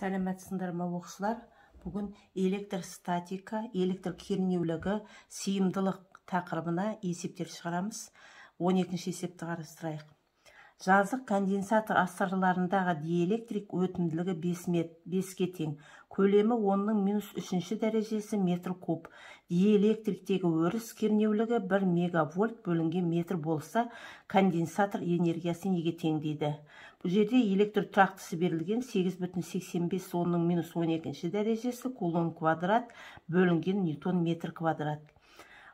Сәлеметсіңдер ме оқушылар? Бүгін электростатика, электр кернеулігі, сыйымдылық тақырыбына есептер шығарамыз. 12-ші есепті қарастырайық. Жазық конденсатор асарларындағы диэлектрик өтімділігі 5-ке тең. Көлемі 10-3 дәрежесі метр куб. Диэлектриктегі өріс кернеулігі 1 мегавольт бөлінген метр болса, конденсатор энергиясы неге тең дейді. Бұл жерде электр тұрақтысы берілген 8,85 10-12 дәрежесі кулон квадрат бөлінген ньютон метр квадрат.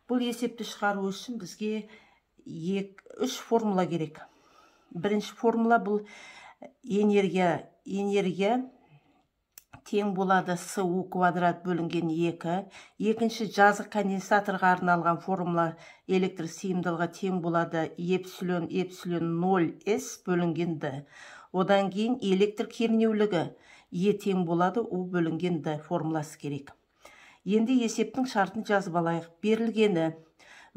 Бұл есепті шығару үшін бізге 3 формула керек. Бірінші формула бұл энергия тең болады СУ квадрат бөлінген 2. Екінші жазық конденсаторға арналған формула электр сыйымдылығы тең болады эпсилон 0 С бөлінген Д. Одан кейін электр кернеулігі Е тең болады У бөлінген Д формуласы керек. Енді есептің шартын жазып алайық. Берілгені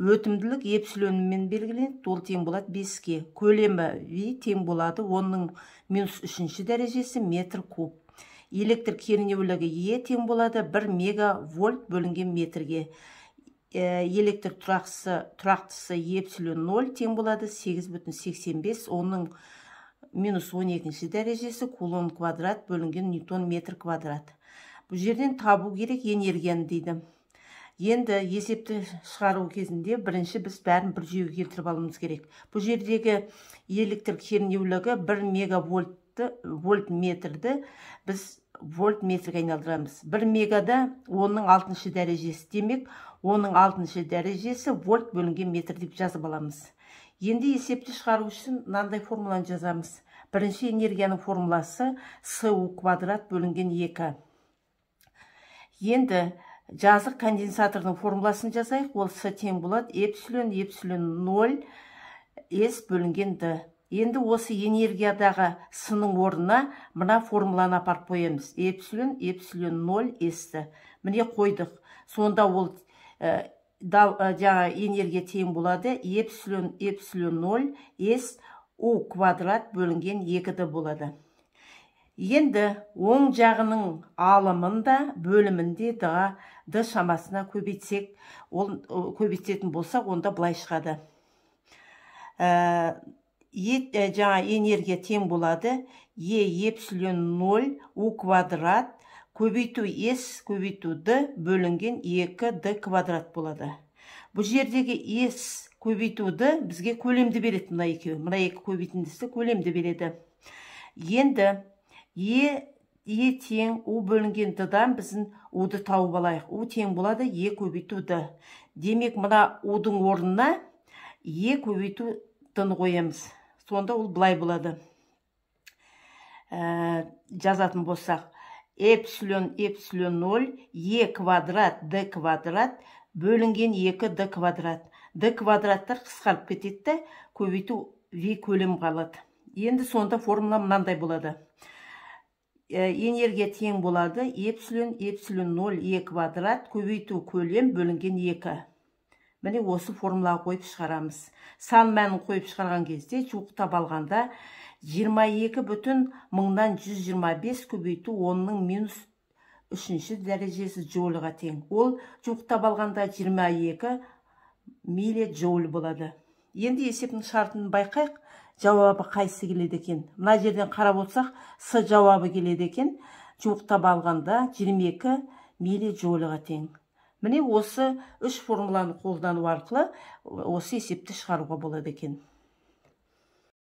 өтімділік эпсилонмен белгіленеді, ол тең болады 5-ке. Көлемі V тең болады 10-3 дәрежесі метр куб. Электр кернеулігі Е тең болады 1 мегавольт бөлінген метрге. Электр тұрақтысы эпсилон 0 тең болады 8,85 10-12 дәрежесі кулон квадрат бөлінген ньютон метр квадрат. Бұл жерден табу керек энергияны дейді. Енді есепті шығару кезінде бірінші біз бәрін бір жүйеге келтіріп алуымыз керек. Бұл жердегі электр кернеулігі 1 мегавольт метрді біз вольт метрге айналдырамыз. 1 мегада 10-6 дәрежесі демек, 10-6 дәрежесі вольт бөлінген метр деп жазып аламыз. Енді есепті шығару үшін мынандай формуланы жазамыз. Бірінші энергияның формуласы СУ квадрат бөлінген 2. Енді жазық конденсатордың формуласын жазайық. Ол С тең болады эпсилон 0 С бөлінген Д. Енді осы энергиядағы С-ның орнына мына формуланы апарып қоямыз. Эпсилон 0 С-ті. Міне қойдық. Сонда ол жаңа энергия тең болады эпсилон 0 С У квадрат бөлінген 2-ді болады. Енді оң жағының алымында бөлімінде Д шамасына көбейтсек, көбейтетін болсақ, онда былай шығады. Жаңа энергия тең болады Е эпсилон 0 У квадрат көбейту С көбейту Д бөлінген 2Д квадрат болады. Бұл жердегі С көбейтуді бізге көлемді береді мына екеуі. Мына екі көбейтіндісі көлемді береді. Енді Е тең У бөлінген Д-дан біздің Уды тауып алайық. У тең болады Е көбейту Д. Демек, мына Удың орнына Е көбейту Д-ны қоямыз. Сонда ол былай болады. Жазатын болсақ, эпсилон 0 Е квадрат Д квадрат бөлінген 2Д квадрат. Д квадраттар қысқарып кетеді, көбейту V көлем қалады. Енді сонда формула мынандай болады. Энергия тең болады эпсилон 0 Е квадрат көбейту көлем бөлінген 2. Міне осы формулаға қойып шығарамыз. Сан мәнін қойып шығарған кезде жуықтап алғанда 22,125 көбейту 10-3 дәрежесі джоульға тең. Ол жуықтап алғанда 22 миллиджоуль болады. Енді есептің шартын байқайық. Жауабы қайсы келеді екен? Мына жерден қарап отырсақ, С жауабы келеді екен. Жуықтап алғанда 22 миллиджоульға тең. Міне осы 3 формуланы қолдану арқылы осы есепті шығаруға болады екен.